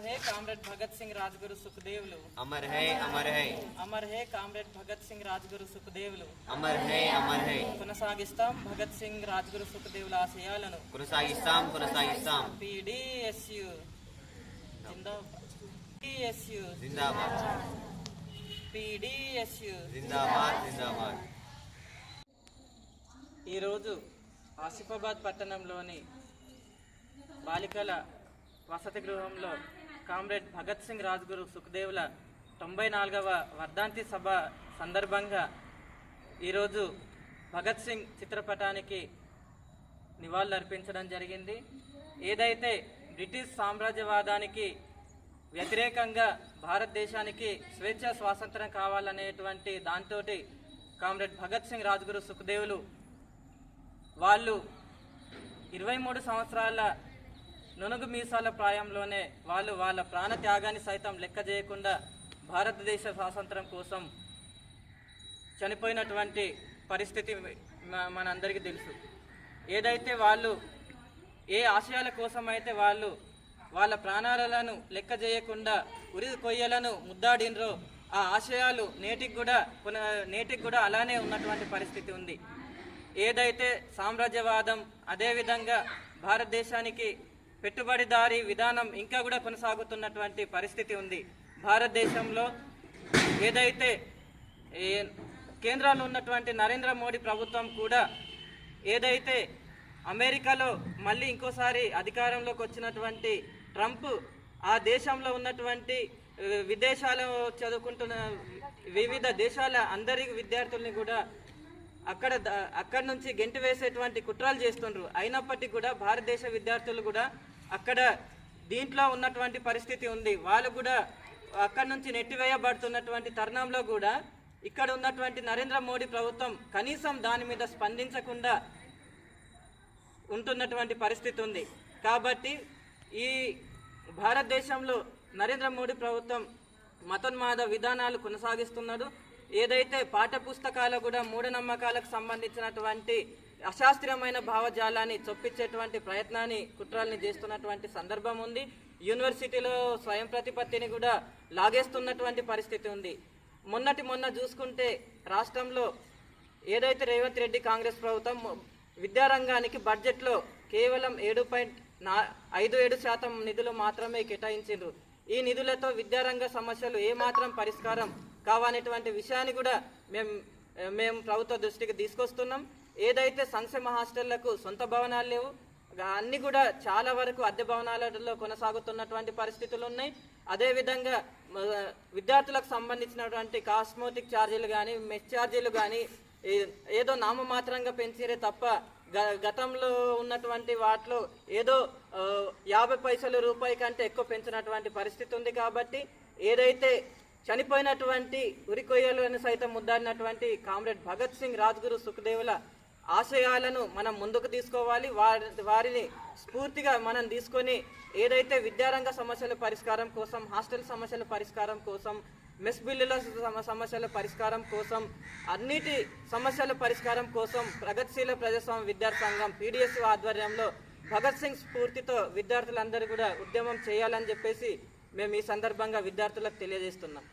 है कामरेड भगत सिंह राजगुरु सुखदेवुలు अमर है अमर है अमर है कामरेड भगत सिंह राजगुरु सुखदेवुలు अमर है अमर है కొనసాగిస్తాం భగత్ సింగ్ రాజ్గురు సుఖదేవుల ఆశయాలను కొనసాగిస్తాం పీడీఎస్యు జిందాబాద్ పీడీఎస్యు జిందాబాద్ పీడీఎస్యు జిందాబాద్ ఈరోజు ఆసిఫాబాద్ పట్టణంలోని బాలికల వసతి గృహంలో కామ్రేడ్ భగత్ సింగ్ రాజ్గురు సుఖదేవుల 94వ వర్ధంతి సభ సందర్భంగా ఈరోజు భగత్ సింగ్ చిత్రపటానికి నివాళులర్పించడం జరిగింది. ఏదైతే బ్రిటిష్ సామ్రాజ్యవాదానికి వ్యతిరేకంగా భారతదేశానికి స్వేచ్ఛ స్వాతంత్రం కావాలనేటువంటి దాంతో కామ్రేడ్ భగత్ సింగ్ రాజ్గురు సుఖదేవులు వాళ్ళు 23 సంవత్సరాల నునుగు మీసాల ప్రాయంలోనే వాళ్ళు వాళ్ళ ప్రాణ త్యాగాన్ని సైతం లెక్క చేయకుండా భారతదేశ స్వాతంత్రం కోసం చనిపోయినటువంటి పరిస్థితి మనందరికీ తెలుసు. ఏదైతే వాళ్ళు ఏ ఆశయాల కోసం అయితే వాళ్ళు వాళ్ళ ప్రాణాలను లెక్క చేయకుండా ఉరి కొయ్యలను ముద్దాడినరో ఆ ఆశయాలు నేటికి కూడా అలానే ఉన్నటువంటి పరిస్థితి ఉంది. ఏదైతే సామ్రాజ్యవాదం అదేవిధంగా భారతదేశానికి పెట్టుబడిదారీ విధానం ఇంకా కూడా కొనసాగుతున్నటువంటి పరిస్థితి ఉంది. భారతదేశంలో ఏదైతే కేంద్రంలో ఉన్నటువంటి నరేంద్ర మోడీ ప్రభుత్వం కూడా ఏదైతే అమెరికాలో మళ్ళీ ఇంకోసారి అధికారంలోకి వచ్చినటువంటి ట్రంప్ ఆ దేశంలో ఉన్నటువంటి విదేశాల్లో చదువుకుంటున్న వివిధ దేశాల అందరి విద్యార్థుల్ని కూడా అక్కడ నుంచి గెంటి వేసేటువంటి కుట్రలు చేస్తుండ్రు. అయినప్పటికీ కూడా భారతదేశ విద్యార్థులు కూడా అక్కడ దీంట్లో ఉన్నటువంటి పరిస్థితి ఉంది. వాళ్ళు కూడా అక్కడ నుంచి నెట్టివేయబడుతున్నటువంటి తరుణంలో కూడా ఇక్కడ ఉన్నటువంటి నరేంద్ర మోడీ ప్రభుత్వం కనీసం దాని మీద స్పందించకుండా ఉంటున్నటువంటి పరిస్థితి ఉంది. కాబట్టి ఈ భారతదేశంలో నరేంద్ర మోడీ ప్రభుత్వం మతోన్మాద విధానాలు కొనసాగిస్తున్నాడు. ఏదైతే పాఠ్య పుస్తకాలు కూడా మూఢనమ్మకాలకు సంబంధించినటువంటి అశాస్త్రీయమైన భావజాలాన్ని చొప్పించేటువంటి ప్రయత్నాన్ని కుట్రల్ని చేస్తున్నటువంటి సందర్భం ఉంది. యూనివర్సిటీలో స్వయం ప్రతిపత్తిని కూడా లాగేస్తున్నటువంటి పరిస్థితి ఉంది. మొన్న చూసుకుంటే రాష్ట్రంలో ఏదైతే రేవంత్ రెడ్డి కాంగ్రెస్ ప్రభుత్వం విద్యారంగానికి బడ్జెట్లో కేవలం 7.57% నిధులు మాత్రమే కేటాయించారు. ఈ నిధులతో విద్యారంగ సమస్యలు ఏమాత్రం పరిష్కారం కావనేటువంటి విషయాన్ని కూడా మేము ప్రభుత్వ దృష్టికి తీసుకొస్తున్నాం. ఏదైతే సంక్షేమ హాస్టళ్లకు సొంత భవనాలు లేవు, అన్ని కూడా చాలా వరకు అద్దె భవనాలలో కొనసాగుతున్నటువంటి పరిస్థితులు ఉన్నాయి. అదేవిధంగా విద్యార్థులకు సంబంధించినటువంటి కాస్మోటిక్ ఛార్జీలు కానీ మెస్ ఛార్జీలు కానీ ఏదో నామమాత్రంగా పెంచిరే తప్ప గతంలో ఉన్నటువంటి వాటిలో ఏదో 50 పైసలు రూపాయి కంటే ఎక్కువ పెంచినటువంటి పరిస్థితి ఉంది. కాబట్టి ఏదైతే చనిపోయినటువంటి ఉరికొయ్యలను సైతం ముద్దాడినటువంటి కామ్రేడ్ భగత్ సింగ్ రాజ్గురు సుఖదేవుల ఆశయాలను మనం ముందుకు తీసుకోవాలి. వారిని స్ఫూర్తిగా మనం తీసుకొని ఏదైతే విద్యారంగ సమస్యల పరిష్కారం కోసం, హాస్టల్ సమస్యల పరిష్కారం కోసం, మెస్ బిల్లుల సమస్యల పరిష్కారం కోసం, అన్నిటి సమస్యల పరిష్కారం కోసం ప్రగతిశీల ప్రజాస్వామ్య విద్యార్థి సంఘం పీడీఎస్ ఆధ్వర్యంలో భగత్ సింగ్ స్ఫూర్తితో విద్యార్థులందరూ కూడా ఉద్యమం చేయాలని చెప్పేసి మేము ఈ సందర్భంగా విద్యార్థులకు తెలియజేస్తున్నాం.